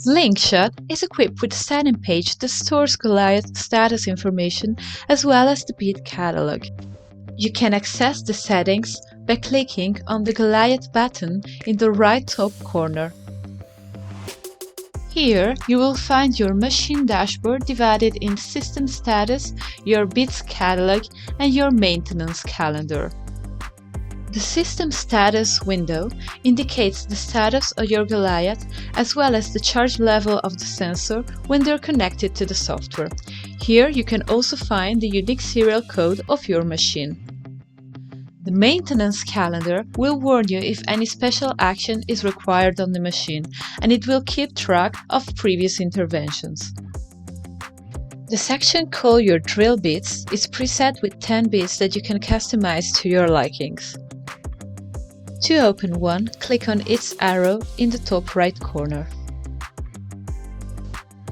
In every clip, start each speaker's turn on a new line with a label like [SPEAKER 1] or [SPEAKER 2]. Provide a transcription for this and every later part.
[SPEAKER 1] Slingshot is equipped with a setting page that stores Goliath status information as well as the beat catalog. You can access the settings by clicking on the Goliath button in the right top corner. Here you will find your machine dashboard divided in System Status, your Bits Catalog, and your Maintenance Calendar. The System Status window indicates the status of your Goliath as well as the charge level of the sensor when they're connected to the software. Here you can also find the unique serial code of your machine. The Maintenance Calendar will warn you if any special action is required on the machine, and it will keep track of previous interventions. The section called Your Drill Bits is preset with 10 bits that you can customize to your likings. To open one, click on its arrow in the top right corner.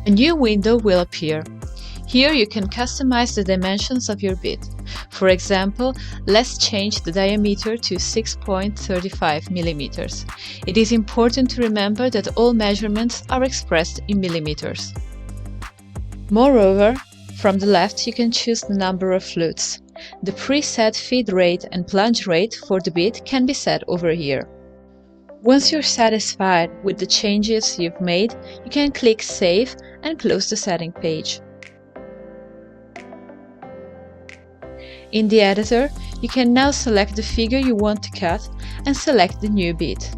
[SPEAKER 1] A new window will appear. Here you can customize the dimensions of your bit. For example, let's change the diameter to 6.35 mm. It is important to remember that all measurements are expressed in millimeters. Moreover, from the left you can choose the number of flutes. The preset feed rate and plunge rate for the bit can be set over here. Once you're satisfied with the changes you've made, you can click Save and close the setting page. In the editor, you can now select the figure you want to cut and select the new bit.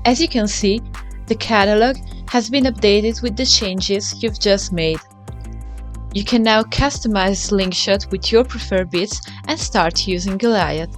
[SPEAKER 1] As you can see, the catalog has been updated with the changes you've just made. You can now customize Slingshot with your preferred bits and start using Goliath.